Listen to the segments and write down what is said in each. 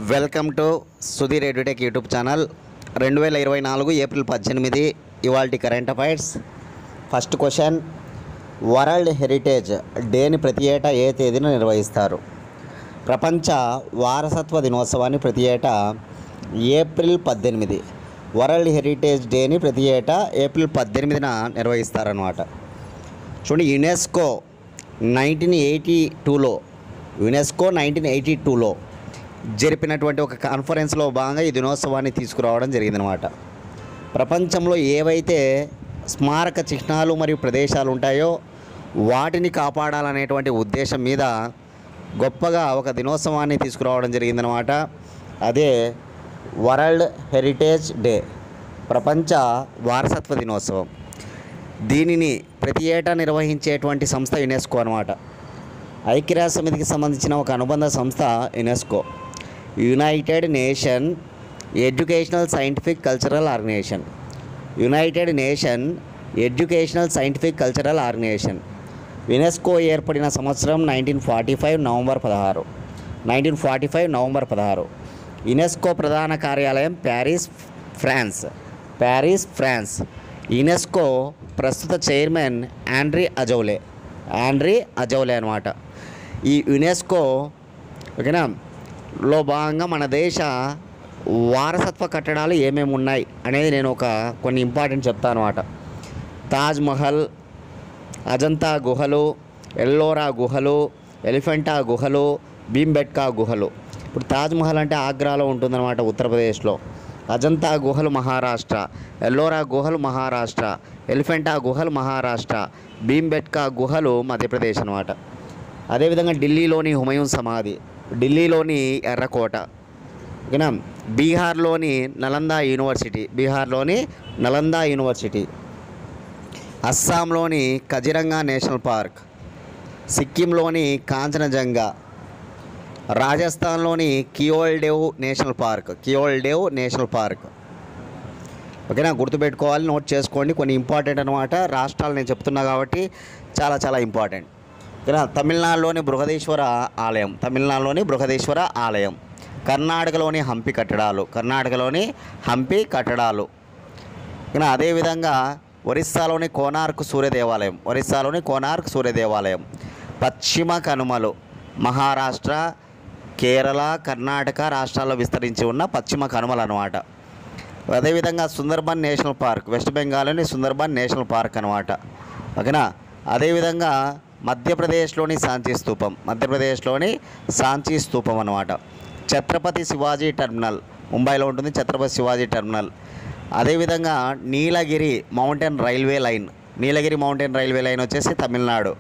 Welcome to Sudheer edutech YouTube channel. 2024 April 18 ఇవాల్టి current affairs. First question, world heritage డేని ప్రతి ఏటా ఏ తేదీన నిర్వహిస్తారు? ప్రపంచ వారసత్వ దినోత్సవాన్ని ప్రతి ఏటా ఏప్రిల్ 18. వరల్డ్ హెరిటేజ్ డేని ప్రతి ఏటా ఏప్రిల్ 18న నిర్వహిస్తారన్నమాట. చూడండి, యునెస్కో 1982లో జరిపినటువంటి ఒక కాన్ఫరెన్స్లో భాగంగా ఈ దినోత్సవాన్ని తీసుకురావడం జరిగిందనమాట. ప్రపంచంలో ఏవైతే స్మారక చిహ్నాలు మరియు ప్రదేశాలు ఉంటాయో వాటిని కాపాడాలనేటువంటి ఉద్దేశం మీద గొప్పగా ఒక దినోత్సవాన్ని తీసుకురావడం జరిగిందనమాట. అదే వరల్డ్ హెరిటేజ్ డే, ప్రపంచ వారసత్వ దినోత్సవం. దీనిని ప్రతి ఏటా నిర్వహించేటువంటి సంస్థ యునెస్కో అనమాట. ఐక్యరాజ్య సమితికి సంబంధించిన ఒక అనుబంధ సంస్థ UNESCO, United Nation Educational Scientific Cultural Organisation. United Nation Educational Scientific Cultural Organisation. UNESCO ఏర్పడిన సంవత్సరం 1945 నవంబర్ 16. యునెస్కో ప్రధాన కార్యాలయం ప్యారిస్, ఫ్రాన్స్. యునెస్కో ప్రస్తుత చైర్మన్ ఆండ్రీ అజౌలే అనమాట. ఈ యునెస్కో ఓకేనా లో భాగంగా మన దేశ వారసత్వ కట్టడాలు ఏమేమి ఉన్నాయి అనేది నేను కొన్ని ఇంపార్టెంట్ చెప్తాను అనమాట. తాజ్ మహల్, అజంతా గుహలు, ఎల్లోరా గుహలు, ఎలిఫెంటా గుహలు, భీంబెట్కా గుహలు. ఇప్పుడు తాజ్ మహల్ అంటే ఆగ్రాలో ఉంటుందన్నమాట, ఉత్తరప్రదేశ్లో. అజంతా గుహలు మహారాష్ట్ర, ఎల్లోరా గుహలు మహారాష్ట్ర, ఎలిఫెంటా గుహలు మహారాష్ట్ర, భీంబెట్కా గుహలు మధ్యప్రదేశ్ అనమాట. అదేవిధంగా ఢిల్లీలోని హుమయూన్ సమాధి, ఢిల్లీలోని ఎర్రకోట, ఓకేనా. బీహార్లోని నలందా యూనివర్సిటీ, అస్సాంలోని కజిరంగా నేషనల్ పార్క్, సిక్కింలోని కాంచనజంగా, రాజస్థాన్లోని కియోల్డేవ్ నేషనల్ పార్క్. ఓకేనా, గుర్తుపెట్టుకోవాలి, నోట్ చేసుకోండి. కొన్ని ఇంపార్టెంట్ అనమాట. రాష్ట్రాలు నేను చెప్తున్నా కాబట్టి చాలా ఇంపార్టెంట్. ఓకేనా. తమిళనాడులోని బృహదీశ్వర ఆలయం, కర్ణాటకలోని హంపి కట్టడాలు. ఓకేనా. అదేవిధంగా ఒరిస్సాలోని కోనార్క్ సూర్య దేవాలయం, పశ్చిమ కనుమలు, మహారాష్ట్ర, కేరళ, కర్ణాటక రాష్ట్రాల్లో విస్తరించి ఉన్న పశ్చిమ కనుమలు అనమాట. అదేవిధంగా సుందర్బన్ నేషనల్ పార్క్, వెస్ట్ బెంగాల్లోని సుందర్బన్ నేషనల్ పార్క్ అనమాట. ఓకేనా. అదేవిధంగా మధ్యప్రదేశ్లోని సాంచీ స్తూపం అనమాట. ఛత్రపతి శివాజీ టెర్మినల్, ముంబైలో ఉంటుంది ఛత్రపతి శివాజీ టెర్మినల్. అదేవిధంగా నీలగిరి మౌంటైన్ రైల్వే లైన్ వచ్చేసి తమిళనాడు.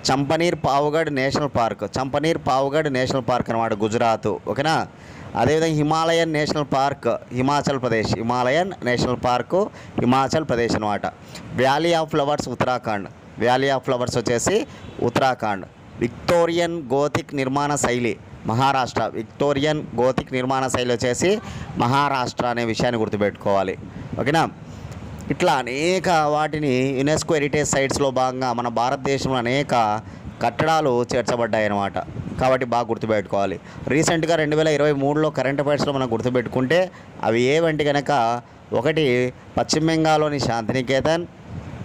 చంపనీర్ పావుగఢ్ నేషనల్ పార్క్ అనమాట, గుజరాత్. ఓకేనా. అదేవిధంగా Himalayan national park Himachal Pradesh అనమాట. వ్యాలీ ఆఫ్ ఫ్లవర్స్ వచ్చేసి ఉత్తరాఖండ్. విక్టోరియన్ గోతిక్ నిర్మాణ శైలి వచ్చేసి మహారాష్ట్ర అనే విషయాన్ని గుర్తుపెట్టుకోవాలి. ఓకేనా. ఇట్లా అనేక వాటిని యునెస్కో హెరిటేజ్ సైట్స్లో భాగంగా మన భారతదేశంలో అనేక కట్టడాలు చేర్చబడ్డాయి అన్నమాట. కాబట్టి బాగా గుర్తుపెట్టుకోవాలి. రీసెంట్గా 2023లో కరెంట్ అఫైర్స్లో మనం గుర్తుపెట్టుకుంటే అవి ఏవంటి కనుక, ఒకటి పశ్చిమ బెంగాల్లోని శాంతినికేతన్,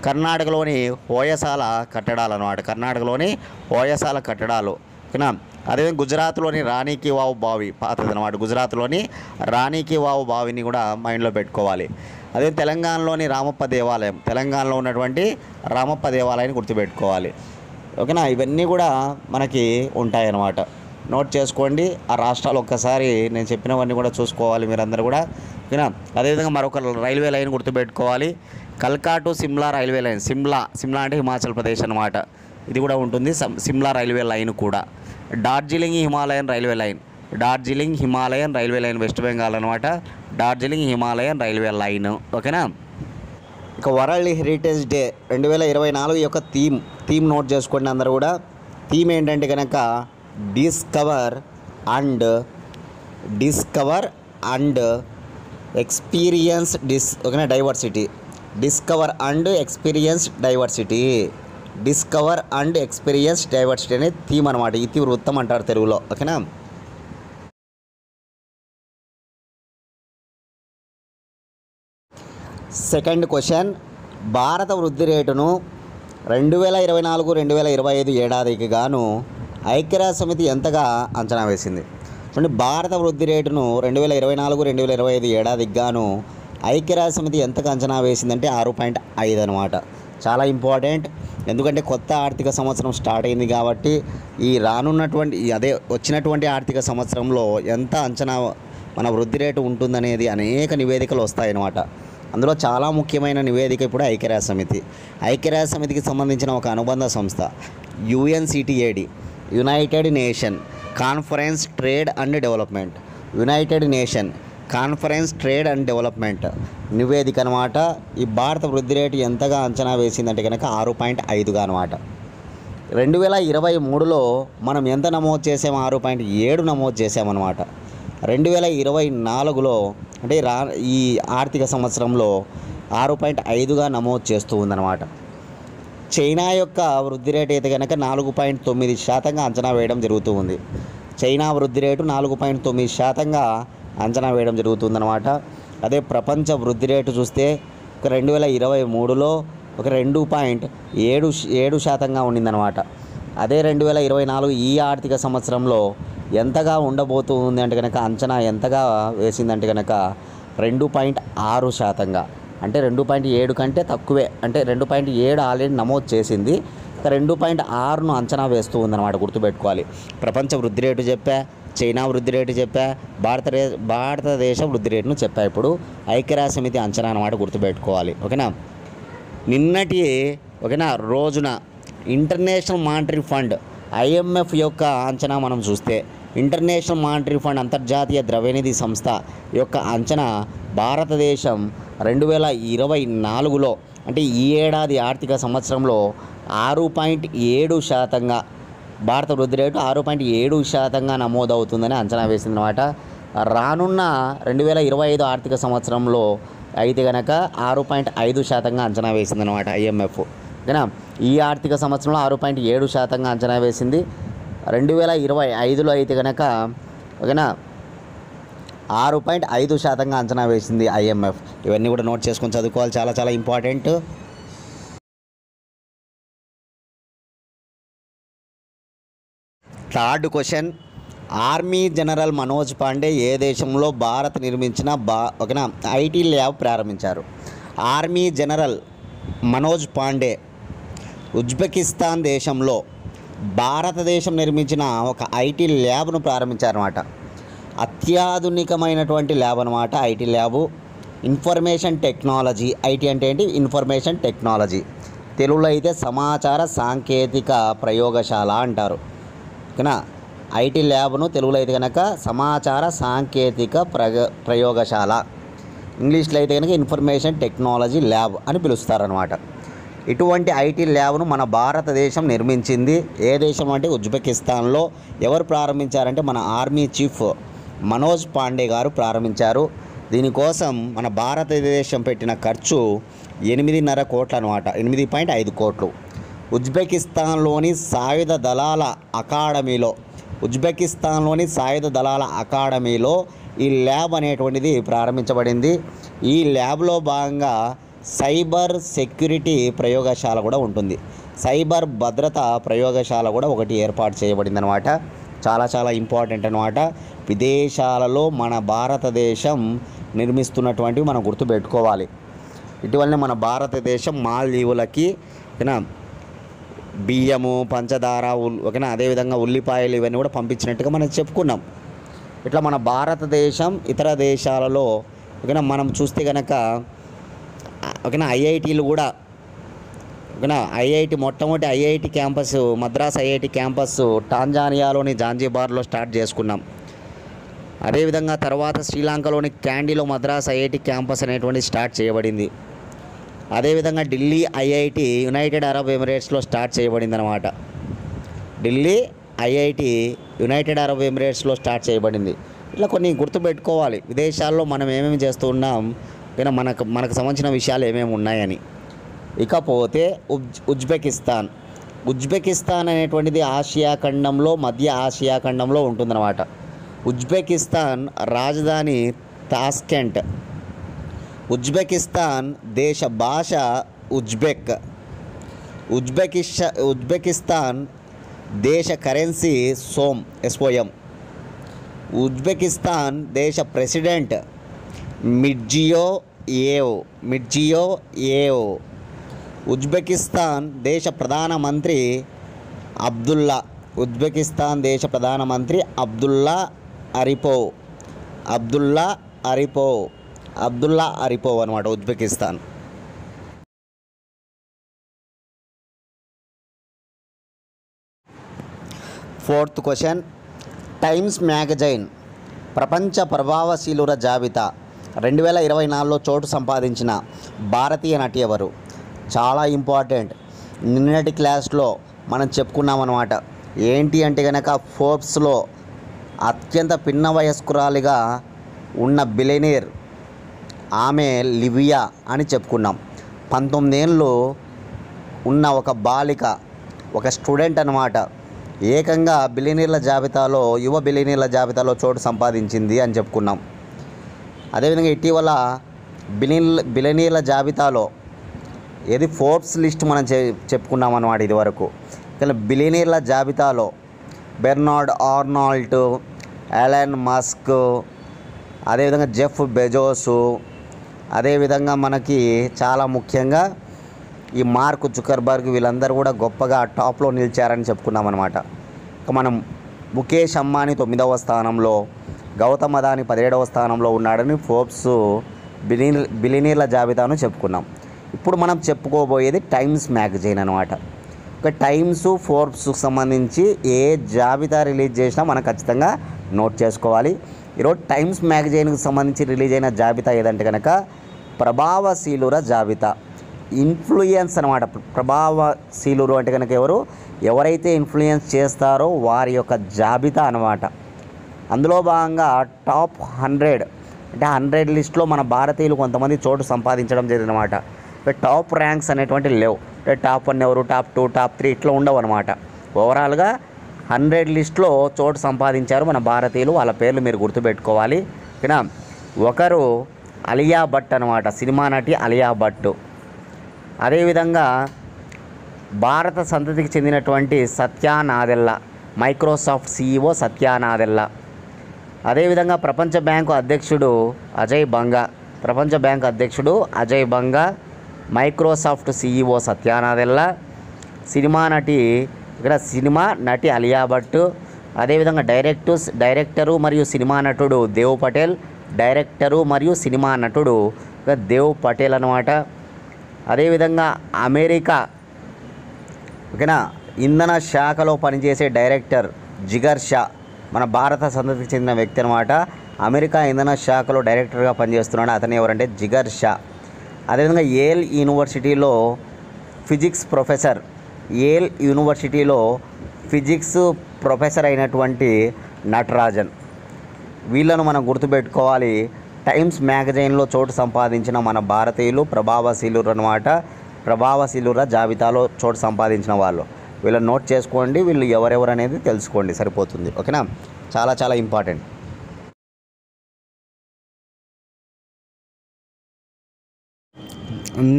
కర్ణాటకలోని హోయసాల కట్టడాలు. ఓకేనా. అదేవిధంగా గుజరాత్లోని రాణి కీ వావ్ బావి, పాతదనమాట. గుజరాత్లోని రాణి కీ వావ్ బావిని కూడా మైండ్లో పెట్టుకోవాలి. అదే తెలంగాణలో ఉన్నటువంటి రామప్ప దేవాలయాన్ని గుర్తుపెట్టుకోవాలి. ఓకేనా. ఇవన్నీ కూడా మనకి ఉంటాయన్నమాట. నోట్ చేసుకోండి. ఆ రాష్ట్రాలు ఒక్కసారి నేను చెప్పినవన్నీ కూడా చూసుకోవాలి మీరందరూ కూడా. ఓకేనా. అదేవిధంగా మరొక రైల్వే లైన్ గుర్తుపెట్టుకోవాలి, కల్కా to Shimla railway line. Shimla అంటే హిమాచల్ ప్రదేశ్ అనమాట. ఇది కూడా ఉంటుంది, సిమ్లా రైల్వే లైన్ కూడా. Darjeeling Himalayan railway line West Bengal అనమాట. Darjeeling Himalayan railway line. ఓకేనా. ఇక వరల్డ్ హెరిటేజ్ డే 2024 యొక్క థీమ్ నోట్ చేసుకోండి అందరూ కూడా. థీమ్ ఏంటంటే కనుక డిస్కవర్ అండ్ ఎక్స్పీరియన్స్ ఓకేనా diversity. Discover and experience diversity అనే థీమ్ అనమాట. ఇతివృత్తం అంటారు తెలుగులో. ఓకేనా. సెకండ్ క్వశ్చన్, భారత వృద్ధి రేటును 2024-2025 ఏడాదికి గాను ఐక్యరాజ్యసమితి ఎంతగా అంచనా వేసింది? చూడండి, భారత వృద్ధి రేటును 2024-2025 ఏడాదికి గాను ఐక్యరాజ్యసమితి ఎంతగా అంచనా వేసిందంటే 6.5 అనమాట. చాలా ఇంపార్టెంట్, ఎందుకంటే కొత్త ఆర్థిక సంవత్సరం స్టార్ట్ అయింది కాబట్టి ఈ రానున్నటువంటి వచ్చినటువంటి ఆర్థిక సంవత్సరంలో ఎంత అంచనా మన వృద్ధి రేటు ఉంటుందనేది అనేక నివేదికలు వస్తాయన్నమాట. అందులో చాలా ముఖ్యమైన నివేదిక ఇప్పుడు ఐక్యరాజ్యసమితి. ఐక్యరాజ్యసమితికి సంబంధించిన ఒక అనుబంధ సంస్థ UNCTAD, United nation conference trade and development, United nation conference trade and development నివేదిక అనమాట. ఈ భారత వృద్ధి రేటు ఎంతగా అంచనా వేసిందంటే కనుక 6.5గా అనమాట. 2023లో మనం ఎంత నమోదు చేసాము? 6.7 నమోదు చేసామన్నమాట. 2024లో అంటే ఈ ఆర్థిక సంవత్సరంలో 6.5గా నమోదు చేస్తూ ఉందన్నమాట. చైనా యొక్క వృద్ధి రేటు అయితే కనుక 4.9% అంచనా వేయడం జరుగుతూ ఉంది. చైనా వృద్ధి రేటు 4.9% అంచనా వేయడం జరుగుతుందన్నమాట. అదే ప్రపంచ వృద్ధి రేటు చూస్తే 2023లో 2.77% ఉండిందన్నమాట. అదే 2024 ఈ ఆర్థిక సంవత్సరంలో ఎంతగా ఉండబోతుంది అంటే కనుక అంచనా ఎంతగా వేసిందంటే కనుక 2.6%. అంటే 2.7 కంటే తక్కువే, అంటే 2.7 ఆల్రెడీ నమోదు చేసింది, 2.6ను అంచనా వేస్తూ ఉందన్నమాట. గుర్తుపెట్టుకోవాలి, ప్రపంచ వృద్ధి రేటు చెప్పా, చైనా వృద్ధి రేటు చెప్పా, భారతదేశ వృద్ధి రేటును చెప్పా. ఇప్పుడు ఐక్యరాజ్యసమితి అంచనా అన్నమాట, గుర్తుపెట్టుకోవాలి. ఓకేనా, నిన్నటి రోజున ఇంటర్నేషనల్ మానిటరీ ఫండ్ IMF యొక్క అంచనా మనం చూస్తే, ఇంటర్నేషనల్ మానిటరీ ఫండ్ అంతర్జాతీయ ద్రవ్యనిధి సంస్థ యొక్క అంచనా భారతదేశం 2024లో అంటే ఈ ఏడాది ఆర్థిక సంవత్సరంలో 6.7% భారత వృద్ధి రేటు 6.7% నమోదవుతుందని అంచనా వేసిందన్నమాట. రానున్న 2025 ఆర్థిక సంవత్సరంలో అయితే కనుక 6.5% అంచనా వేసిందన్నమాట IMF. ఓకేనా, ఈ ఆర్థిక సంవత్సరంలో 6.7% అంచనా వేసింది. 2025లో అయితే కనుక ఓకేనా 6.5% అంచనా వేసింది IMF. ఇవన్నీ కూడా నోట్ చేసుకొని చదువుకోవాలి, చాలా చాలా important. Third question, army general Manoj Pandey ఏ దేశంలో భారత్ నిర్మించిన ఓకేనా IT ల్యాబ్ ప్రారంభించారు? Army general Manoj Pandey Uzbekistan దేశంలో భారతదేశం నిర్మించిన ఒక IT ల్యాబ్ను ప్రారంభించారన్నమాట. అత్యాధునికమైనటువంటి ల్యాబ్ అనమాట IT lab. Information technology, IT అంటే ఏంటి? ఇన్ఫర్మేషన్ టెక్నాలజీ, తెలుగులో అయితే సమాచార సాంకేతిక ప్రయోగశాల అంటారు. ఓకేనా, IT ల్యాబ్ను తెలుగులో అయితే కనుక సమాచార సాంకేతిక ప్రయోగశాల, ఇంగ్లీష్లో అయితే కనుక ఇన్ఫర్మేషన్ టెక్నాలజీ ల్యాబ్ అని పిలుస్తారనమాట. ఇటువంటి IT ల్యాబ్ను మన భారతదేశం నిర్మించింది. ఏ దేశం అంటే ఉజ్బెకిస్తాన్లో. ఎవరు ప్రారంభించారంటే మన ఆర్మీ చీఫ్ మనోజ్ పాండే గారు ప్రారంభించారు. దీనికోసం మన భారతదేశం పెట్టిన ఖర్చు 8.5 కోట్లు అనమాట, 8.5 కోట్లు. ఉజ్బెకిస్తాన్లోని సాయుధ దళాల అకాడమీలో ఈ ల్యాబ్ అనేటువంటిది ప్రారంభించబడింది. ఈ ల్యాబ్లో భాగంగా సైబర్ సెక్యూరిటీ ప్రయోగశాల కూడా ఉంటుంది. సైబర్ భద్రత ప్రయోగశాల కూడా ఒకటి ఏర్పాటు చేయబడింది అనమాట. చాలా చాలా ఇంపార్టెంట్ అనమాట. విదేశాలలో మన భారతదేశం నిర్మిస్తున్నటువంటివి మనం గుర్తుపెట్టుకోవాలి. ఇటీవలనే మన భారతదేశం మాల్దీవులకి ఓకేనా బియ్యము, పంచదార, ఓకేనా అదేవిధంగా ఉల్లిపాయలు ఇవన్నీ కూడా పంపించినట్టుగా మనం చెప్పుకున్నాం. ఇట్లా మన భారతదేశం ఇతర దేశాలలో ఓకేనా మనం చూస్తే కనుక ఓకేనా IITలు కూడా ఓకేనా మొట్టమొదటి IIT campus, Madras IIT campus టాంజానియాలోని జాంజిబార్లో స్టార్ట్ చేసుకున్నాం. అదేవిధంగా తర్వాత శ్రీలంకలోని క్యాండీలో మద్రాస్ IIT క్యాంపస్ అనేటువంటి స్టార్ట్ చేయబడింది. అదేవిధంగా ఢిల్లీ IIT యునైటెడ్ అరబ్ ఎమిరేట్స్లో స్టార్ట్ చేయబడింది అనమాట. ఢిల్లీ IIT యునైటెడ్ అరబ్ ఎమిరేట్స్లో స్టార్ట్ చేయబడింది. ఇట్లా కొన్ని గుర్తుపెట్టుకోవాలి, విదేశాల్లో మనం ఏమేమి చేస్తూ ఉన్నాం, ఓకేనా మనకు సంబంధించిన విషయాలు ఏమేమి ఉన్నాయని. ఇకపోతే ఉజ్బెకిస్తాన్ అనేటువంటిది ఆసియా ఖండంలో, మధ్య ఆసియా ఖండంలో ఉంటుందన్నమాట. ఉజ్బెకిస్తాన్ రాజధాని తాష్కెంట్. ఉజ్బెకిస్తాన్ దేశ భాష ఉజ్బెక్. ఉజ్బెకిస్తాన్ దేశ కరెన్సీ SOM. ఉజ్బెకిస్తాన్ దేశ ప్రెసిడెంట్ మిర్జియోయేవ్. ఉజ్బెకిస్తాన్ దేశ ప్రధానమంత్రి ఉజ్బెకిస్తాన్ దేశ ప్రధానమంత్రి అబ్దుల్లా అరిపోవ్ అనమాట Uzbekistan. Fourth question, times magazine ప్రపంచ ప్రభావశీలుర జాబితా 2024లో చోటు సంపాదించిన భారతీయ నటి ఎవరు? చాలా ఇంపార్టెంట్. నిన్నటి క్లాస్లో మనం చెప్పుకున్నాం అన్నమాట. ఏంటి అంటే కనుక ఫోర్బ్స్లో అత్యంత పిన్న వయస్కురాలిగా ఉన్న బిలియనీర్ ఆమె లివియా అని చెప్పుకున్నాం. 19 ఏళ్ళు ఉన్న ఒక బాలిక, ఒక స్టూడెంట్ అన్నమాట, ఏకంగా యువ బిలియనీర్ల జాబితాలో చోటు సంపాదించింది అని చెప్పుకున్నాం. అదేవిధంగా ఇటీవల బిలియనీర్ల జాబితాలో ఏది ఫోర్బ్స్ లిస్ట్ మనం చెప్పుకున్నాం అన్నమాట ఇదివరకు. కానీ బిలియనీర్ల జాబితాలో బెర్నార్డ్ ఆర్నాల్ట్, ఎలన్ మస్క్, అదేవిధంగా జెఫ్ బెజోసు, అదేవిధంగా మనకి చాలా ముఖ్యంగా ఈ మార్క్ జుకర్బర్గ్, వీళ్ళందరూ కూడా గొప్పగా టాప్లో నిలిచారని చెప్పుకున్నాం అనమాట. మనం ముఖేష్ అంబానీ 9వ స్థానంలో, గౌతమ్ అదానీ 17వ స్థానంలో ఉన్నాడని ఫోర్బ్స్ బిలియనీర్ల జాబితాను చెప్పుకున్నాం. ఇప్పుడు మనం చెప్పుకోబోయేది టైమ్స్ మ్యాగజైన్ అనమాట. ఒక టైమ్స్ ఫోర్బ్స్కు సంబంధించి ఏ జాబితా రిలీజ్ చేసినా మనం ఖచ్చితంగా నోట్ చేసుకోవాలి. ఈరోజు టైమ్స్ మ్యాగజైన్కి సంబంధించి రిలీజ్ అయిన జాబితా ఏదంటే కనుక ప్రభావశీలుర జాబితా. ఇన్ఫ్లుయెన్స్ అనమాట. ప్రభావశీలురు అంటే కనుక ఎవరైతే ఇన్ఫ్లుయెన్స్ చేస్తారో వారి యొక్క జాబితా అనమాట. అందులో భాగంగా టాప్ 100 అంటే 100 లిస్ట్లో మన భారతీయులు కొంతమంది చోటు సంపాదించడం జరిగిందనమాట. టాప్ ర్యాంక్స్ అనేటువంటి లేవు. అంటే టాప్ 1 ఎవరు, టాప్ 2, టాప్ 3 ఇట్లా ఉండవు అనమాట. ఓవరాల్గా 100 లిస్ట్లో చోటు సంపాదించారు మన భారతీయులు. వాళ్ళ పేర్లు మీరు గుర్తుపెట్టుకోవాలి. ఓకేనా? ఒకరు అలియా భట్ అనమాట, సినిమా నటి అలియా భట్. అదేవిధంగా భారత సంతతికి చెందినటువంటి సత్యా నాదెల్లా, మైక్రోసాఫ్ట్ CEO సత్యా నాదెల్లా. అదేవిధంగా ప్రపంచ బ్యాంకు అధ్యక్షుడు Ajay Banga, Microsoft CEO Satya Nadella, cinema నటి అలియా భట్. అదేవిధంగా డైరెక్టరు మరియు సినిమా నటుడు దేవ్ పటేల్ అనమాట. అదేవిధంగా అమెరికా ఇంధన శాఖలో పనిచేసే డైరెక్టర్ జిగర్ షా, మన భారత సంతతికి చెందిన వ్యక్తి అనమాట. అమెరికా ఇంధన శాఖలో డైరెక్టర్గా పనిచేస్తున్నాడు. అతను ఎవరంటే జిగర్ షా. అదేవిధంగా యేల్ యూనివర్సిటీలో ఫిజిక్స్ ప్రొఫెసర్ అయినటువంటి నటరాజన్. వీళ్ళను మనం గుర్తుపెట్టుకోవాలి. టైమ్స్ మ్యాగజైన్లో చోటు సంపాదించిన మన భారతీయులు ప్రభావశీలుర జాబితాలో చోటు సంపాదించిన వాళ్ళు. వీళ్ళని నోట్ చేసుకోండి. వీళ్ళు ఎవరెవరు అనేది తెలుసుకోండి, సరిపోతుంది. ఓకేనా? చాలా చాలా ఇంపార్టెంట్.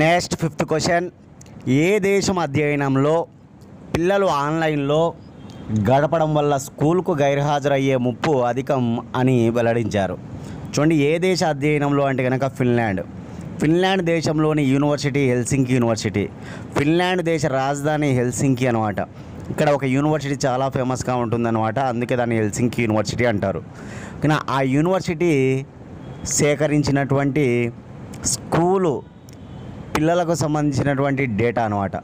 నెక్స్ట్ 5th క్వశ్చన్, ఏ దేశం అధ్యయనంలో పిల్లలు ఆన్లైన్లో గడపడం వల్ల స్కూల్కు గైర్హాజరయ్యే ముప్పు అధికం అని వెల్లడించారు? చూడండి, ఏ దేశ అధ్యయనంలో అంటే కనుక ఫిన్లాండ్ దేశంలోని యూనివర్సిటీ హెల్సింకి యూనివర్సిటీ. ఫిన్లాండ్ దేశ రాజధాని హెల్సింకి అనమాట. ఇక్కడ ఒక యూనివర్సిటీ చాలా ఫేమస్గా ఉంటుందన్నమాట, అందుకే దాన్ని హెల్సింకి యూనివర్సిటీ అంటారు. కానీ ఆ యూనివర్సిటీ సేకరించినటువంటి స్కూలు పిల్లలకు సంబంధించినటువంటి డేటా అనమాట.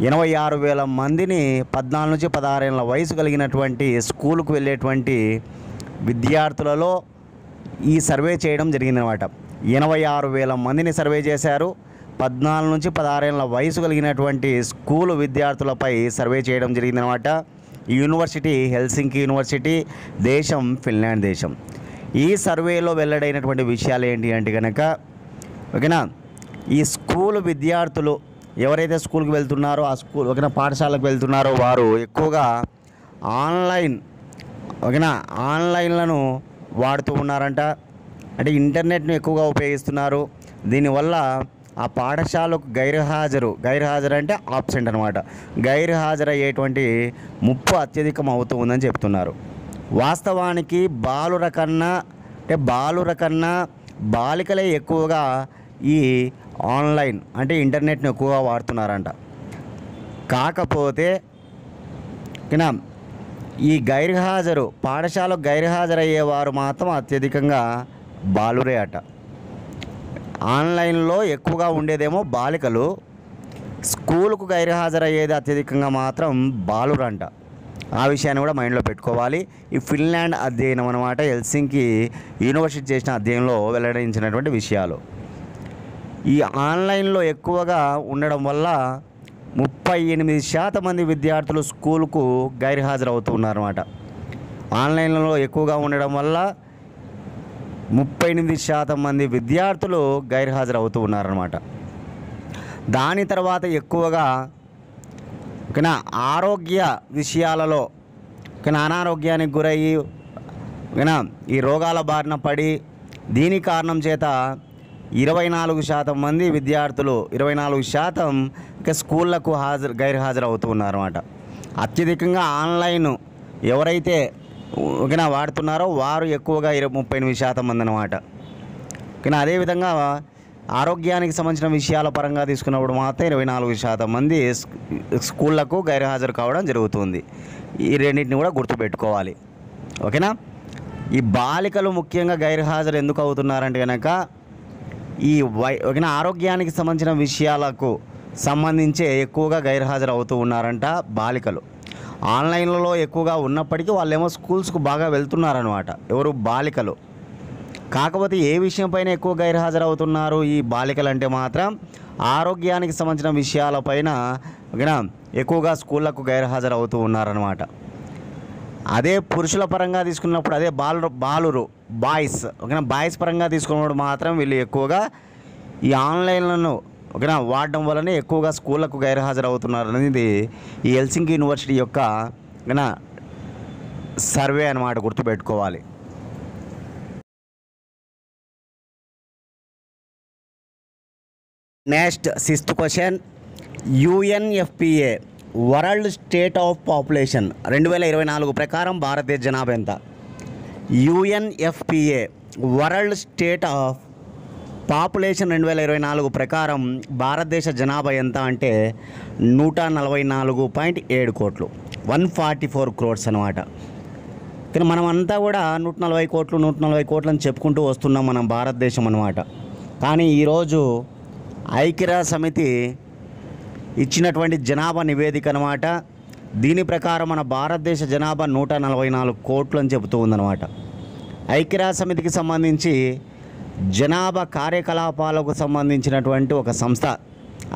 86,000 మందిని 14 నుంచి 16 ఏళ్ళ వయసు కలిగినటువంటి స్కూలుకు వెళ్ళేటువంటి విద్యార్థులలో ఈ సర్వే చేయడం జరిగిందనమాట. 86,000 మందిని సర్వే చేశారు. 14 నుంచి 16 ఏళ్ళ వయసు కలిగినటువంటి స్కూలు విద్యార్థులపై సర్వే చేయడం జరిగిందనమాట. ఈ యూనివర్సిటీ హెల్సింకి యూనివర్సిటీ, దేశం ఫిన్లాండ్ దేశం. ఈ సర్వేలో వెల్లడైనటువంటి విషయాలు ఏంటి అంటే కనుక, ఓకేనా, ఈ స్కూల్ విద్యార్థులు ఎవరైతే స్కూల్కి వెళ్తున్నారో, ఆ స్కూల్ ఓకేనా పాఠశాలకు వెళ్తున్నారో వారు ఎక్కువగా ఆన్లైన్లను వాడుతూ ఉన్నారంట. అంటే ఇంటర్నెట్ను ఎక్కువగా ఉపయోగిస్తున్నారు. దీనివల్ల ఆ పాఠశాలకు గైర్హాజరు అంటే ఆబ్సెంట్ అనమాట, గైర్హాజరు అయ్యేటువంటి ముప్పు అత్యధికం అవుతూ ఉందని చెప్తున్నారు. వాస్తవానికి బాలుర కన్నా బాలికలే ఎక్కువగా ఈ ఆన్లైన్ అంటే ఇంటర్నెట్ని ఎక్కువగా వాడుతున్నారంట. కాకపోతే ఈ పాఠశాలకు గైర్హాజరయ్యేవారు మాత్రం అత్యధికంగా బాలురే అట. ఆన్లైన్లో ఎక్కువగా ఉండేదేమో బాలికలు, స్కూలుకు గైర్హాజరయ్యేది అత్యధికంగా మాత్రం బాలురంట. ఆ విషయాన్ని కూడా మైండ్లో పెట్టుకోవాలి. ఈ ఫిన్లాండ్ అధ్యయనం అనమాట, హెల్సింకి యూనివర్సిటీ చేసిన అధ్యయనంలో వెల్లడించినటువంటి విషయాలు. ఈ ఆన్లైన్లో ఎక్కువగా ఉండడం వల్ల 38% మంది విద్యార్థులు స్కూలుకు గైర్హాజరవుతున్నారన్నమాట. ఆన్లైన్లో ఎక్కువగా ఉండడం వల్ల 38% మంది విద్యార్థులు గైర్హాజరవుతూ ఉన్నారన్నమాట. దాని తర్వాత ఎక్కువగా ఆరోగ్య విషయాలలో అనారోగ్యానికి గురయ్యి ఈ రోగాల బారిన పడి దీని కారణం చేత 24% మంది విద్యార్థులు 24% స్కూళ్ళకు గైర్హాజరు అవుతూ ఉన్నారన్నమాట. అత్యధికంగా ఆన్లైన్ ఎవరైతే వాడుతున్నారో వారు ఎక్కువగా 38% మంది అన్నమాట. కానీ అదేవిధంగా ఆరోగ్యానికి సంబంధించిన విషయాల పరంగా తీసుకున్నప్పుడు మాత్రం 24% మంది స్కూళ్ళకు గైర్హాజరు కావడం జరుగుతుంది. ఈ రెండింటిని కూడా గుర్తుపెట్టుకోవాలి. ఓకేనా. ఈ బాలికలు ముఖ్యంగా గైర్హాజరు ఎందుకు అవుతున్నారంటే కనుక ఈ ఆరోగ్యానికి సంబంధించిన విషయాలకు సంబంధించే ఎక్కువగా గైర్హాజరు అవుతూ ఉన్నారంట బాలికలు. ఆన్లైన్లలో ఎక్కువగా ఉన్నప్పటికీ వాళ్ళేమో స్కూల్స్కు బాగా వెళ్తున్నారనమాట, ఎవరు బాలికలు. కాకపోతే ఏ విషయంపైన ఎక్కువ గైర్హాజరు అవుతున్నారు ఈ బాలికలు అంటే మాత్రం ఆరోగ్యానికి సంబంధించిన విషయాలపైన ఎక్కువగా స్కూళ్ళకు గైర్హాజరు అవుతూ ఉన్నారనమాట. అదే పురుషుల పరంగా తీసుకున్నప్పుడు అదే బాయ్స్ పరంగా తీసుకున్నప్పుడు మాత్రం వీళ్ళు ఎక్కువగా ఈ ఆన్లైన్లను వాడడం వల్లనే ఎక్కువగా స్కూళ్ళకు గైర్హాజరు అవుతున్నారు అనేది ఈ హెల్సింకి యూనివర్సిటీ యొక్క సర్వే అన్నమాట, గుర్తుపెట్టుకోవాలి. Next 6th question, UNFPA world state of population 2024 ప్రకారం భారతదేశ జనాభా ఎంత? UNFPA world state of population 2024 ప్రకారం భారతదేశ జనాభా ఎంత అంటే 144.7 కోట్లు, 144 crores అనమాట. కానీ మనమంతా కూడా 140 కోట్లు అని చెప్పుకుంటూ వస్తున్నాం మనం భారతదేశం అనమాట. కానీ ఈరోజు ఐక్యరాజ్య సమితి ఇచ్చినటువంటి జనాభా నివేదిక అనమాట, దీని ప్రకారం మన భారతదేశ జనాభా 144 కోట్లు అని చెబుతూ ఉందన్నమాట. ఐక్యరాజ్య సమితికి సంబంధించి జనాభా కార్యకలాపాలకు సంబంధించినటువంటి ఒక సంస్థ,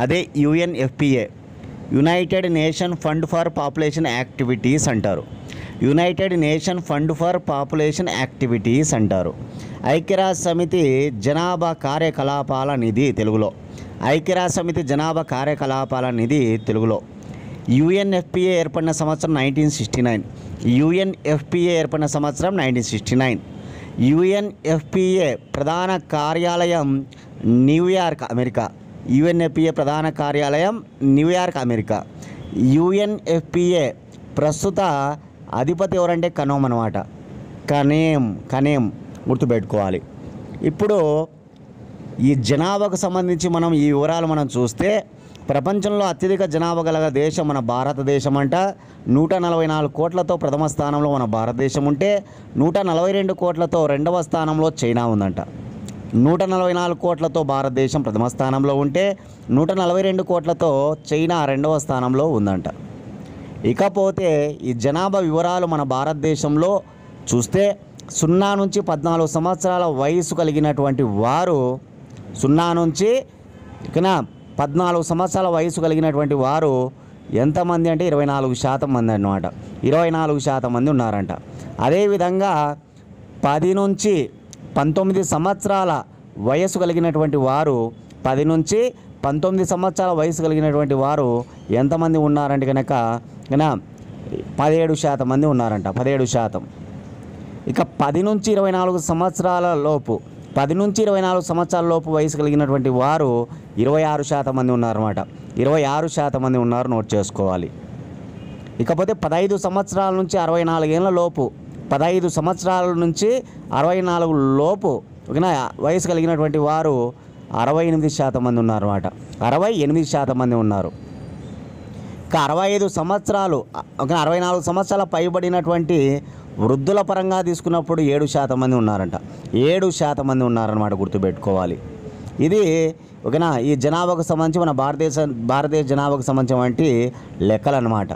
అదే UNFPA, United Nation Fund for Population Activities అంటారు. United Nation Fund for Population Activities అంటారు. ఐక్యరాజ్య సమితి జనాభా కార్యకలాపాల నిధి తెలుగులో, ఐక్యరాజ్య సమితి జనాభా కార్యకలాపాల నిధి తెలుగులో. UNFPA ఏర్పడిన సంవత్సరం 1969. UNFPA ఏర్పడిన సంవత్సరం 1969. UNFPA ప్రధాన కార్యాలయం న్యూయార్క్, అమెరికా. UNFPA ప్రధాన కార్యాలయం న్యూయార్క్, అమెరికా. UNFPA ప్రస్తుత అధిపతి ఎవరంటే కనోమ్ అనమాట, కనేమ్ గుర్తుపెట్టుకోవాలి. ఇప్పుడు ఈ జనాభాకు సంబంధించి మనం ఈ వివరాలు మనం చూస్తే ప్రపంచంలో అత్యధిక జనాభా గల దేశం మన భారతదేశం అంట. 144 కోట్లతో ప్రథమ స్థానంలో మన భారతదేశం ఉంటే 142 కోట్లతో రెండవ స్థానంలో చైనా ఉందంట. 144 కోట్లతో భారతదేశం ప్రథమ స్థానంలో ఉంటే 142 కోట్లతో చైనా రెండవ స్థానంలో ఉందంట. ఇకపోతే ఈ జనాభా వివరాలు మన భారతదేశంలో చూస్తే 0 నుంచి 14 సంవత్సరాల వయసు కలిగినటువంటి వారు 0 నుంచి 14 సంవత్సరాల వయసు కలిగినటువంటి వారు ఎంతమంది అంటే 24% మంది అన్నమాట. 24% మంది ఉన్నారంట. అదేవిధంగా 10 నుంచి 19 సంవత్సరాల వయసు కలిగినటువంటి వారు 10 నుంచి 19 సంవత్సరాల వయసు కలిగినటువంటి వారు ఎంతమంది ఉన్నారంటే కనుక 17% మంది ఉన్నారంట, 17%. ఇక 10 నుంచి 24 సంవత్సరాల లోపు 10 నుంచి 24 సంవత్సరాల లోపు వయసు కలిగినటువంటి వారు 26% మంది ఉన్నారన్నమాట. 26% మంది ఉన్నారు, నోట్ చేసుకోవాలి. ఇకపోతే 15 సంవత్సరాల నుంచి 64 ఏళ్ళ లోపు, 15 సంవత్సరాల నుంచి 64 లోపు ఓకేనా వయసు కలిగినటువంటి వారు 68% మంది ఉన్నారన్నమాట. 68% మంది ఉన్నారు. ఇక 65 సంవత్సరాలు ఓకే 64 సంవత్సరాల పైబడినటువంటి వృద్ధుల పరంగా తీసుకున్నప్పుడు 7% మంది ఉన్నారంట. 7% మంది ఉన్నారన్నమాట, గుర్తుపెట్టుకోవాలి. ఇది ఓకేనా ఈ జనాభాకు సంబంధించి మన భారతదేశ జనాభాకు సంబంధించి లెక్కలు అన్నమాట.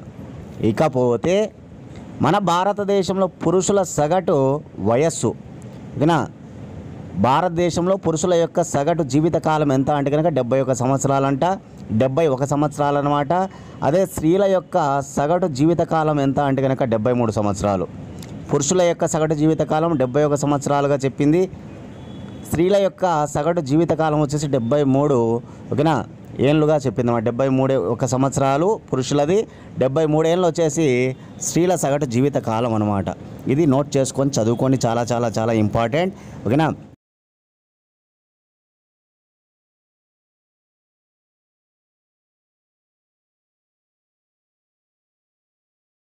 ఇకపోతే మన భారతదేశంలో పురుషుల సగటు వయస్సు ఓకేనా భారతదేశంలో పురుషుల యొక్క సగటు జీవితకాలం ఎంత అంటే కనుక 71 సంవత్సరాలంట. 71 సంవత్సరాలు అన్నమాట. అదే స్త్రీల యొక్క సగటు జీవితకాలం ఎంత అంటే కనుక 73 సంవత్సరాలు. పురుషుల యొక్క సగటు జీవితకాలం 71 సంవత్సరాలుగా చెప్పింది. స్త్రీల యొక్క సగటు జీవితకాలం వచ్చేసి 73 ఓకేనా ఏళ్ళుగా చెప్పింది అన్నమాట. 73 సంవత్సరాలు పురుషులది, 73 ఏళ్ళు వచ్చేసి స్త్రీల సగటు జీవితకాలం అన్నమాట. ఇది నోట్ చేసుకొని చదువుకొని, చాలా చాలా చాలా ఇంపార్టెంట్ ఓకేనా.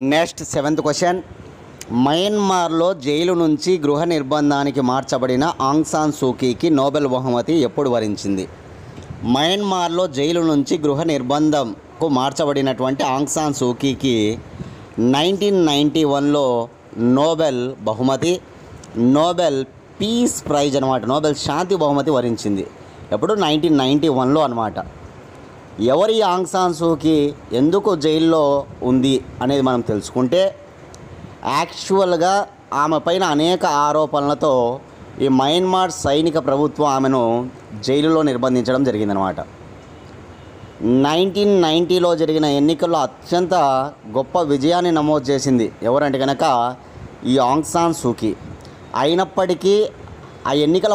Next 7th question. మయన్మార్లో జైలు నుంచి గృహ నిర్బంధానికి మార్చబడిన ఆంగ్ సాన్ సూకీకి నోబెల్ బహుమతి ఎప్పుడు వరించింది? మయన్మార్లో జైలు నుంచి గృహ నిర్బంధంకు మార్చబడినటువంటి ఆంగ్ సాన్ సూకీకి 1991లో నోబెల్ బహుమతి, నోబెల్ పీస్ ప్రైజ్ అనమాట, నోబెల్ శాంతి బహుమతి వరించింది. ఎప్పుడు? 1991లో అనమాట. ఎవరి ఆంగ్ సాన్ సూకీ ఎందుకు జైల్లో ఉంది అనేది మనం తెలుసుకుంటే, యాక్చువల్గా ఆమె పైన అనేక ఆరోపణలతో ఈ మయన్మార్ సైనిక ప్రభుత్వం ఆమెను జైలులో నిర్బంధించడం జరిగిందనమాట. 1990లో జరిగిన ఎన్నికల్లో అత్యంత గొప్ప విజయాన్ని నమోదు చేసింది ఎవరంటే కనుక ఈ ఆంగ్ సాన్ సూకీ. అయినప్పటికీ ఆ ఎన్నికల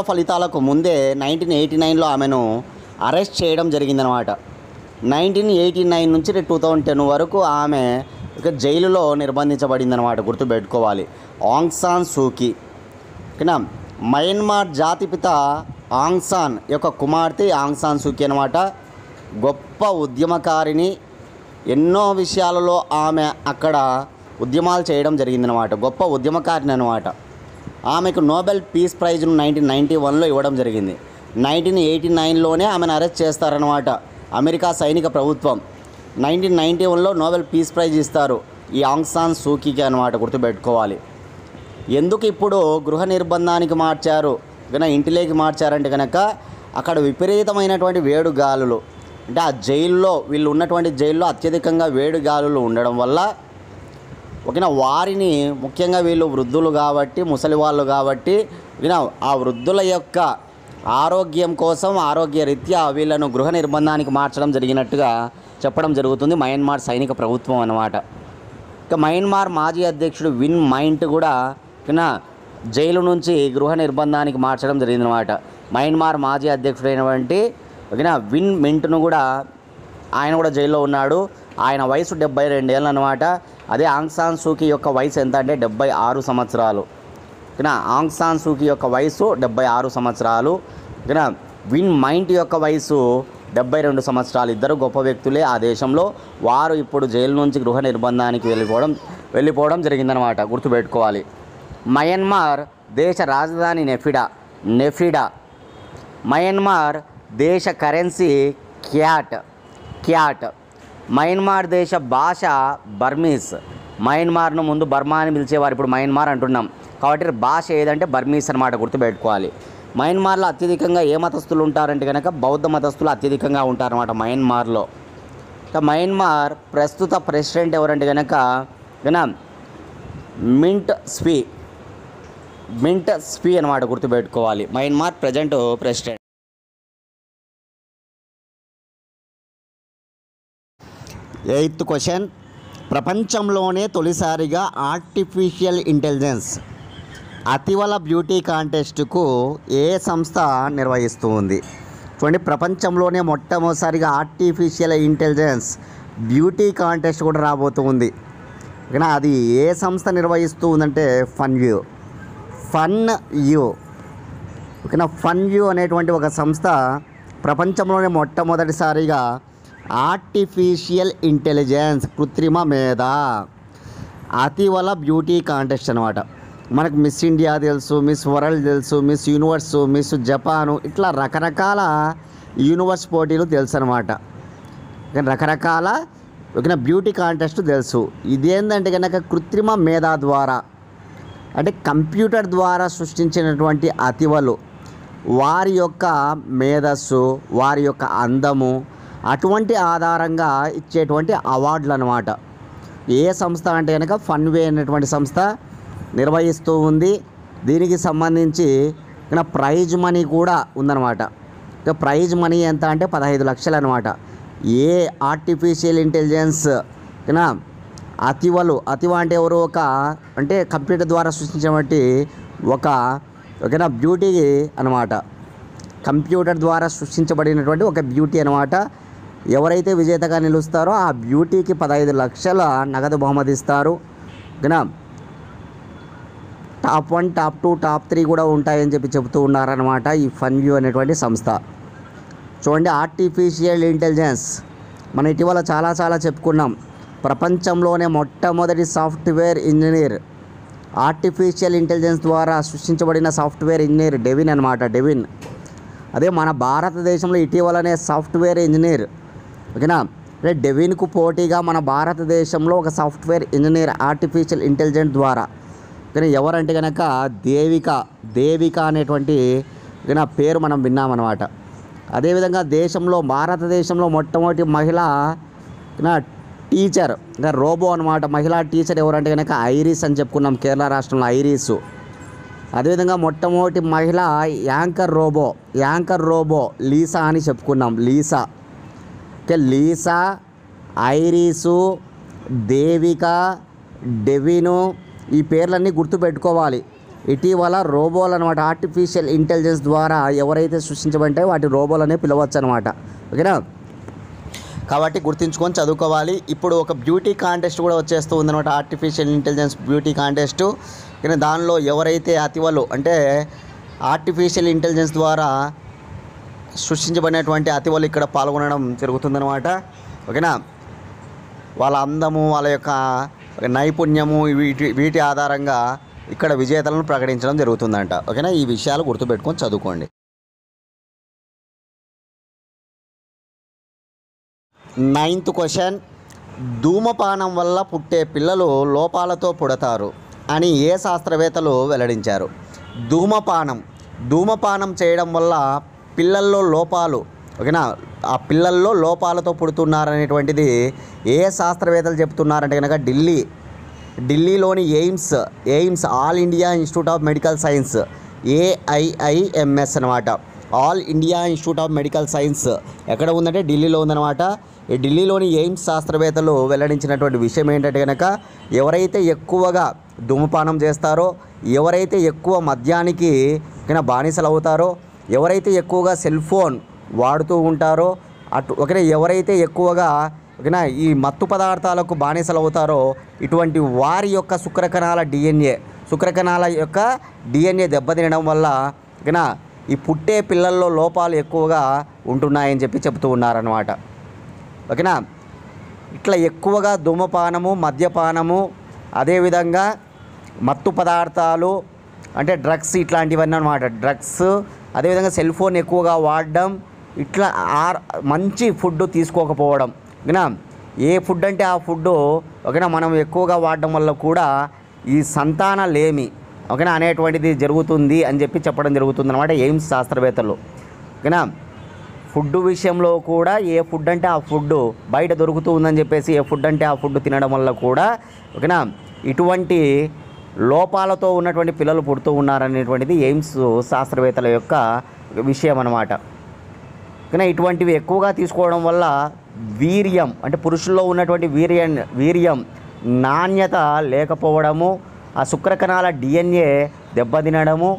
ఫలితాలకు ముందే 1989లో ఆమెను అరెస్ట్ చేయడం జరిగిందనమాట. 1989 నుంచి 2010 వరకు ఆమె ఇక జైలులో నిర్బంధించబడిందనమాట, గుర్తుపెట్టుకోవాలి. ఆంగ్ సాన్ సూకీ ఓకేనా. మయన్మార్ జాతిపిత ఆంగ్ సాన్ యొక్క కుమార్తె ఆంగ్ సాన్ సూకీ అనమాట. గొప్ప ఉద్యమకారిని, ఎన్నో విషయాలలో ఆమె అక్కడ ఉద్యమాలు చేయడం జరిగిందనమాట. గొప్ప ఉద్యమకారిని అనమాట. ఆమెకు నోబెల్ పీస్ ప్రైజ్ను 1991లో ఇవ్వడం జరిగింది. 1989లోనే ఆమెను అరెస్ట్ చేస్తారనమాట అమెరికా సైనిక ప్రభుత్వం. 1991లో నోబెల్ పీస్ ప్రైజ్ ఇస్తారు ఈ ఆంగ్ సాన్ సూకీకి అనమాట, గుర్తుపెట్టుకోవాలి. ఎందుకు ఇప్పుడు గృహ నిర్బంధానికి మార్చారు కనుక, ఇంటిలోకి మార్చారంటే కనుక అక్కడ విపరీతమైనటువంటి వేడుగాలులు, అంటే ఆ జైల్లో వీళ్ళు ఉన్నటువంటి జైల్లో అత్యధికంగా వేడుగాలులు ఉండడం వల్ల ఓకేనా వారిని, ముఖ్యంగా వీళ్ళు వృద్ధులు కాబట్టి, ముసలి వాళ్ళు కాబట్టి ఓకేనా ఆ వృద్ధుల యొక్క ఆరోగ్యం కోసం, ఆరోగ్య రీత్యా వీళ్ళను గృహ నిర్బంధానికి మార్చడం జరిగినట్టుగా చెప్పడం జరుగుతుంది మయన్మార్ సైనిక ప్రభుత్వం అన్నమాట. ఇక మయన్మార్ మాజీ అధ్యక్షుడు విన్ మైంట్ కూడా ఓకేనా జైలు నుంచి గృహ నిర్బంధానికి మార్చడం జరిగిందనమాట. మయన్మార్ మాజీ అధ్యక్షుడైనటువంటి ఓకేనా విన్ మింట్ను కూడా ఆయన కూడా జైల్లో ఉన్నాడు. ఆయన వయసు 72 ఏళ్ళు అనమాట. అదే ఆంగ్ సాన్ సూకీ యొక్క వయసు ఎంత అంటే 76 సంవత్సరాలు ఓకేనా. ఆంగ్ సాన్ సూకీ యొక్క వయసు 76 సంవత్సరాలు ఓకేనా. విన్ మైంట్ యొక్క వయసు 72 సంవత్సరాలు. ఇద్దరు గొప్ప వ్యక్తులే ఆ దేశంలో. వారు ఇప్పుడు జైలు నుంచి గృహ నిర్బంధానికి వెళ్ళిపోవడం జరిగిందనమాట, గుర్తుపెట్టుకోవాలి. మయన్మార్ దేశ రాజధాని నెఫిడా. మయన్మార్ దేశ కరెన్సీ క్యాట్. మయన్మార్ దేశ భాష బర్మీస్. మయన్మార్ను ముందు బర్మా అని పిలిచేవారు, ఇప్పుడు మయన్మార్ అంటున్నాం కాబట్టి భాష ఏదంటే బర్మీస్ అనమాట, గుర్తుపెట్టుకోవాలి. మయన్మార్లో అత్యధికంగా ఏ మతస్థులు ఉంటారంటే కనుక బౌద్ధ మతస్థులు అత్యధికంగా ఉంటారన్నమాట మయన్మార్లో. మయన్మార్ ప్రస్తుత ప్రెసిడెంట్ ఎవరంటే కనుక మింట్ స్వీ అనమాట, గుర్తుపెట్టుకోవాలి. Myanmar present president. 8th question. ప్రపంచంలోనే తొలిసారిగా ఆర్టిఫిషియల్ ఇంటెలిజెన్స్ అతివల బ్యూటీ కాంటెస్ట్కు ఏ సంస్థ నిర్వహిస్తూ ఉంది? చూడండి, ప్రపంచంలోనే మొట్టమొదటిసారిగా ఆర్టిఫిషియల్ ఇంటెలిజెన్స్ బ్యూటీ కాంటెస్ట్ కూడా రాబోతూ ఉంది. ఓకేనా, అది ఏ సంస్థ నిర్వహిస్తూ ఉందంటే ఫన్ యూ. ఓకేనా, ఫన్ యూ అనేటువంటి ఒక సంస్థ ప్రపంచంలోనే మొట్టమొదటిసారిగా ఆర్టిఫిషియల్ ఇంటెలిజెన్స్, కృత్రిమ మేధ, అతివల బ్యూటీ కాంటెస్ట్ అనమాట. మనకు మిస్ ఇండియా తెలుసు, మిస్ వరల్డ్ తెలుసు, మిస్ యూనివర్స్, మిస్ జపాను, ఇట్లా రకరకాల యూనివర్స్ పోటీలు తెలుసు అనమాట. రకరకాల ఓకేనా బ్యూటీ కాంటెస్ట్ తెలుసు. ఇదేంటంటే కనుక కృత్రిమ మేధ ద్వారా, అంటే కంప్యూటర్ ద్వారా సృష్టించినటువంటి అతివలు, వారి యొక్క మేధస్సు, వారి యొక్క అందము, అటువంటి ఆధారంగా ఇచ్చేటువంటి అవార్డులు అనమాట. ఏ సంస్థ అంటే కనుక ఫన్వే అనేటువంటి సంస్థ నిర్వహిస్తూ ఉంది. దీనికి సంబంధించి ప్రైజ్ మనీ కూడా ఉందన్నమాట. ప్రైజ్ మనీ ఎంత అంటే 15 లక్షలు అనమాట. ఏ ఆర్టిఫిషియల్ ఇంటెలిజెన్స్ అతివలు, అతివ అంటే ఎవరు, ఒక అంటే కంప్యూటర్ ద్వారా సృష్టించినటువంటి ఒక ఓకేనా బ్యూటీ అనమాట. కంప్యూటర్ ద్వారా సృష్టించబడినటువంటి ఒక బ్యూటీ అనమాట. ఎవరైతే విజేతగా నిలుస్తారో ఆ బ్యూటీకి 15 లక్షల నగదు బహుమతి ఇస్తారు. ఓకేనా, టాప్ 1, టాప్ 2, టాప్ 3 కూడా ఉంటాయని చెప్తూ ఉన్నారనమాట ఈ ఫన్ వ్యూ అనేటువంటి సంస్థ. చూడండి, ఆర్టిఫిషియల్ ఇంటెలిజెన్స్ మనం ఇటీవల చాలా చెప్పుకున్నాం. ప్రపంచంలోనే మొట్టమొదటి సాఫ్ట్వేర్ ఇంజనీర్, ఆర్టిఫిషియల్ ఇంటెలిజెన్స్ ద్వారా సృష్టించబడిన సాఫ్ట్వేర్ ఇంజనీర్ డెవిన్ అనమాట. డెవిన్ అదే మన భారతదేశంలో ఇటీవలనే సాఫ్ట్వేర్ ఇంజనీర్, ఓకేనా, అంటే డెవిన్కు పోటీగా మన భారతదేశంలో ఒక సాఫ్ట్వేర్ ఇంజనీర్ ఆర్టిఫిషియల్ ఇంటెలిజెన్స్ ద్వారా, కానీ ఎవరంటే కనుక దేవిక అనేటువంటి పేరు మనం విన్నామన్నమాట. అదేవిధంగా భారతదేశంలో మొట్టమొదటి మహిళా టీచర్, ఇంకా రోబో అనమాట. మహిళా టీచర్ ఎవరంటే కనుక ఐరిస్ అని చెప్పుకున్నాం, కేరళ రాష్ట్రంలో ఐరిస్. అదేవిధంగా మొట్టమొదటి మహిళ యాంకర్ రోబో లీసా అని చెప్పుకున్నాం. లీసా, ఐరిసు, దేవిక, డెవిను, ఈ పేర్లన్నీ గుర్తుపెట్టుకోవాలి. ఇటీవల రోబోలు అనమాట ఆర్టిఫిషియల్ ఇంటెలిజెన్స్ ద్వారా ఎవరైతే సృష్టించబడితే వాటి రోబోలనే పిలవచ్చు అనమాట. ఓకేనా, కాబట్టి గుర్తుంచుకొని చదువుకోవాలి. ఇప్పుడు ఒక బ్యూటీ కాంటెస్ట్ కూడా వచ్చేస్తూ ఉందన్నమాట, ఆర్టిఫిషియల్ ఇంటెలిజెన్స్ బ్యూటీ కాంటెస్టు. కానీ దానిలో ఎవరైతే అతివలు అంటే ఆర్టిఫిషియల్ ఇంటెలిజెన్స్ ద్వారా సృష్టించబడినటువంటి అతివలు ఇక్కడ పాల్గొనడం జరుగుతుందన్నమాట. ఓకేనా, వాళ్ళ అందము, వాళ్ళ యొక్క నైపుణ్యము, వీటి ఆధారంగా ఇక్కడ విజేతలను ప్రకటించడం జరుగుతుందంట. ఓకేనా, ఈ విషయాలు గుర్తుపెట్టుకొని చదువుకోండి. 9th క్వశ్చన్, ధూమపానం వల్ల పుట్టే పిల్లలు లోపాలతో పుడతారు అని ఏ శాస్త్రవేత్తలు వెల్లడించారు? ధూమపానం చేయడం వల్ల పిల్లల్లో లోపాలు, ఓకేనా, ఆ పిల్లల్లో లోపాలతో పుడుతున్నారనేటువంటిది ఏ శాస్త్రవేత్తలు చెప్తున్నారంటే కనుక ఢిల్లీలోని AIIMS all India institute of medical science, AIIMS అనమాట. All India institute of medical science ఎక్కడ ఉందంటే ఢిల్లీలో ఉందన్నమాట. ఈ ఢిల్లీలోని ఎయిమ్స్ శాస్త్రవేత్తలు వెల్లడించినటువంటి విషయం ఏంటంటే కనుక ఎవరైతే ఎక్కువగా ధూమపానం చేస్తారో, ఎవరైతే ఎక్కువ మద్యానికి బానిసలు అవుతారో, ఎవరైతే ఎక్కువగా సెల్ ఫోన్ వాడుతూ ఉంటారో, ఒకనే ఎవరైతే ఎక్కువగా ఈ మత్తు పదార్థాలకు బానిసలు అవుతారో, ఇటువంటి వారి యొక్క శుక్రకణాల యొక్క DNA దెబ్బతినడం వల్ల ఈ పుట్టే పిల్లల్లో లోపాలు ఎక్కువగా ఉంటున్నాయని చెప్తూ ఉన్నారన్నమాట. ఓకేనా, ఇట్లా ఎక్కువగా ధూమపానము, మద్యపానము, అదేవిధంగా మత్తు పదార్థాలు అంటే డ్రగ్స్, ఇట్లాంటివన్నీ అనమాట. డ్రగ్స్, అదేవిధంగా సెల్ ఫోన్ ఎక్కువగా వాడడం, ఇట్లా మంచి ఫుడ్ తీసుకోకపోవడం, ఓకేనా, ఏ ఫుడ్ అంటే ఆ ఫుడ్ ఓకేనా మనం ఎక్కువగా వాడడం వల్ల కూడా ఈ సంతానలేమి ఓకేనా అనేటువంటిది జరుగుతుంది అని చెప్పడం జరుగుతుంది అనమాట ఎయిమ్స్ శాస్త్రవేత్తలు. ఓకేనా, ఫుడ్ విషయంలో కూడా ఏ ఫుడ్ అంటే ఆ ఫుడ్ బయట దొరుకుతూ ఉందని చెప్పేసి ఏ ఫుడ్ అంటే ఆ ఫుడ్ తినడం వల్ల కూడా ఓకేనా ఇటువంటి లోపాలతో ఉన్నటువంటి పిల్లలు పుడుతూ ఉన్నారనేటువంటిది ఎయిమ్స్ శాస్త్రవేత్తల యొక్క విషయం అన్నమాట. కానీ ఇటువంటివి ఎక్కువగా తీసుకోవడం వల్ల వీర్యం అంటే పురుషుల్లో ఉన్నటువంటి వీర్యం నాణ్యత లేకపోవడము, ఆ శుక్రకణాల DNA దెబ్బతినడము,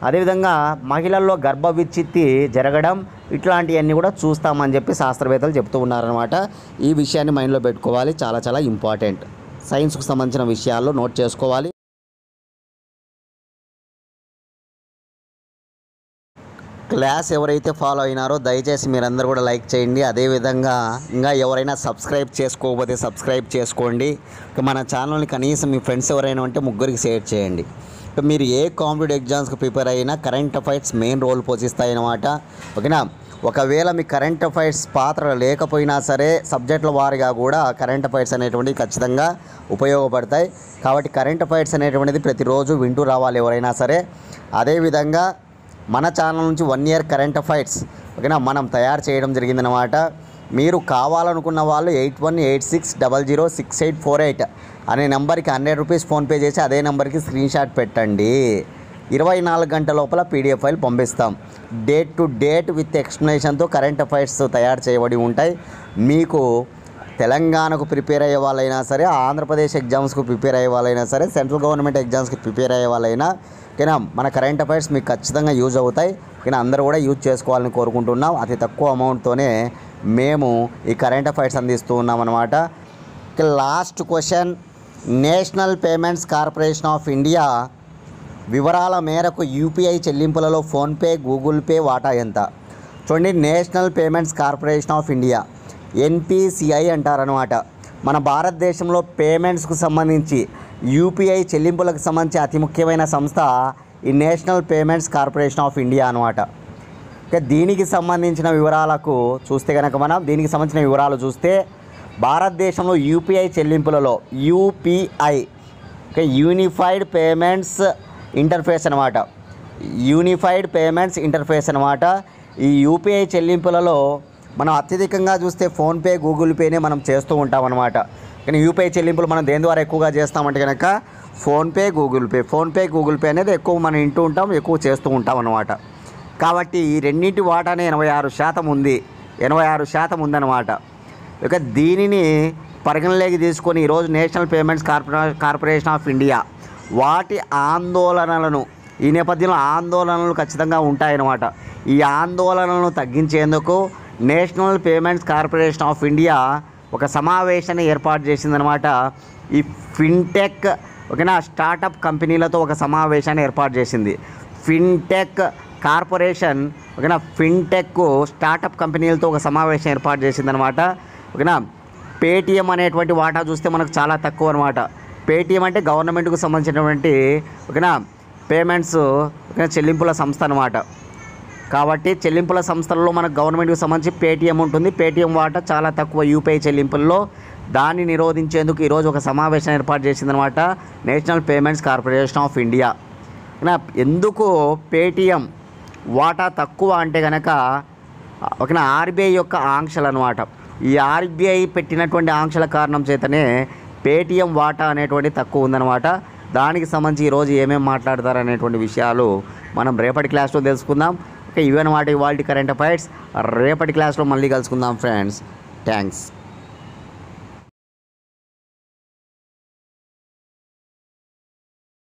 అదేవిధంగా మహిళల్లో గర్భ విచ్ఛిత్తి జరగడం, ఇట్లాంటివన్నీ కూడా చూస్తామని శాస్త్రవేత్తలు చెప్తూ ఉన్నారనమాట. ఈ విషయాన్ని మైండ్లో పెట్టుకోవాలి, చాలా ఇంపార్టెంట్. సైన్స్కు సంబంధించిన విషయాల్లో నోట్ చేసుకోవాలి. క్లాస్ ఎవరైతే ఫాలో అయినారో దయచేసి మీరందరూ కూడా లైక్ చేయండి. అదేవిధంగా ఇంకా ఎవరైనా సబ్స్క్రైబ్ చేసుకోకపోతే సబ్స్క్రైబ్ చేసుకోండి. మన ఛానల్ని కనీసం మీ ఫ్రెండ్స్ ఎవరైనా ఉంటే ముగ్గురికి షేర్ చేయండి. మీరు ఏ కాంపిటేటివ్ ఎగ్జామ్స్కి ప్రిపేర్ అయినా కరెంట్ అఫైర్స్ మెయిన్ రోల్ పోషిస్తాయన్నమాట. ఓకేనా. ఒకవేళ మీ కరెంట్ అఫైర్స్ పాత్ర లేకపోయినా సరే సబ్జెక్టుల వారిగా కూడా కరెంట్ అఫైర్స్ అనేటువంటివి ఖచ్చితంగా ఉపయోగపడతాయి. కాబట్టి కరెంట్ అఫైర్స్ అనేటువంటిది ప్రతిరోజు వింటూ రావాలి ఎవరైనా సరే. అదేవిధంగా మన ఛానల్ నుంచి 1 ఇయర్ కరెంట్ అఫైర్స్ ఓకేనా మనం తయారు చేయడం జరిగిందనమాట. మీరు కావాలనుకున్న వాళ్ళు 8186006848 అనే నెంబర్కి 100 రూపీస్ ఫోన్పే చేసి అదే నెంబర్కి స్క్రీన్ షాట్ పెట్టండి. 24 గంటల లోపల పీడిఎఫ్ ఫైల్ పంపిస్తాం. డేట్ టు డేట్ విత్ ఎక్స్ప్లెనేషన్తో కరెంట్ అఫైర్స్ తయారు చేయబడి ఉంటాయి. మీకు తెలంగాణకు ప్రిపేర్ అయ్యే వాళ్ళైనా సరే, ఆంధ్రప్రదేశ్ ఎగ్జామ్స్కు ప్రిపేర్ అయ్యే వాళ్ళైనా సరే, సెంట్రల్ గవర్నమెంట్ ఎగ్జామ్స్కి ప్రిపేర్ అయ్యే వాళ్ళైనా ఓకేనా మన కరెంట్ అఫైర్స్ మీకు ఖచ్చితంగా యూజ్ అవుతాయి. ఓకేనా. అందరూ కూడా యూజ్ చేసుకోవాలని కోరుకుంటున్నాం. అతి తక్కువ అమౌంట్తోనే మేము ఈ కరెంట్ అఫైర్స్ అందిస్తూ ఉన్నాం అన్నమాట. Last question, national payments corporation of India వివరాల మేరకు యూపీఐ చెల్లింపులలో ఫోన్పే, గూగుల్ పే వాటా ఎంత? చూడండి, national payments corporation of India NPCI అంటారనమాట. మన భారతదేశంలో పేమెంట్స్కు సంబంధించి యూపీఐ చెల్లింపులకు సంబంధించి అతి ముఖ్యమైన సంస్థ ఈ national payments corporation of India అనమాట. దీనికి సంబంధించిన వివరాలకు చూస్తే కనుక దీనికి సంబంధించిన వివరాలు చూస్తే భారతదేశంలో యూపీఐ చెల్లింపులలో యూపీఐ యూనిఫైడ్ పేమెంట్స్ ఇంటర్ఫేస్ అనమాట. యూనిఫైడ్ పేమెంట్స్ ఇంటర్ఫేస్ అనమాట. ఈ యూపీఐ చెల్లింపులలో మనం అత్యధికంగా చూస్తే ఫోన్పే, గూగుల్ పేనే మనం చేస్తూ ఉంటాం అనమాట. కానీ యూపీఐ చెల్లింపులు మనం దేని ద్వారా ఎక్కువగా చేస్తామంటే కనుక ఫోన్పే, గూగుల్ పే అనేది ఎక్కువ మనం వింటూ ఉంటాం, ఎక్కువ చేస్తూ ఉంటాం అన్నమాట. కాబట్టి ఈ రెండింటి వాటానే 86% ఉంది. 86% ఉందన్నమాట. ఇక దీనిని పరిగణలోకి తీసుకొని ఈరోజు national payments corporation of India వాటి ఆందోళనలను, ఈ నేపథ్యంలో ఆందోళనలు ఖచ్చితంగా ఉంటాయన్నమాట. ఈ ఆందోళనలను తగ్గించేందుకు national payments corporation of India ఒక సమావేశాన్ని ఏర్పాటు చేసిందనమాట. ఈ ఫిన్టెక్ ఓకేనా స్టార్టప్ కంపెనీలతో ఒక సమావేశాన్ని ఏర్పాటు చేసింది. ఫిన్టెక్ కార్పొరేషన్ ఓకేనా ఫిన్టెక్ స్టార్టప్ కంపెనీలతో ఒక సమావేశం ఏర్పాటు చేసిందనమాట. ఓకేనా. పేటిఎం అనేటువంటి వాటా చూస్తే మనకు చాలా తక్కువ అనమాట. పేటిఎం అంటే గవర్నమెంట్కు సంబంధించినటువంటి ఓకేనా పేమెంట్స్ ఓకేనా చెల్లింపుల సంస్థ అనమాట. కాబట్టి చెల్లింపుల సంస్థలలో మనకు గవర్నమెంట్కి సంబంధించి పేటిఎం ఉంటుంది. పేటిఎం వాటా చాలా తక్కువ యూపీఐ చెల్లింపుల్లో. దాన్ని నిరోధించేందుకు ఈరోజు ఒక సమావేశం ఏర్పాటు చేసిందనమాట national payments corporation of India. ఎందుకు పేటిఎం వాటా తక్కువ అంటే కనుక ఓకేనా ఆర్బీఐ యొక్క ఆంక్షలు అనమాట. ఈ ఆర్బీఐ పెట్టినటువంటి ఆంక్షల కారణం చేతనే పేటిఎం వాటా అనేటువంటి తక్కువ ఉందన్నమాట. దానికి సంబంధించి ఈరోజు ఏమేమి మాట్లాడతారు అనేటువంటి విషయాలు మనం రేపటి క్లాస్లో తెలుసుకుందాం. ఓకే, ఇవన్నమాట ఇవాల్టి కరెంట్ అఫైర్స్. రేపటి క్లాస్లో మళ్ళీ కలుసుకుందాం ఫ్రెండ్స్. థ్యాంక్స్.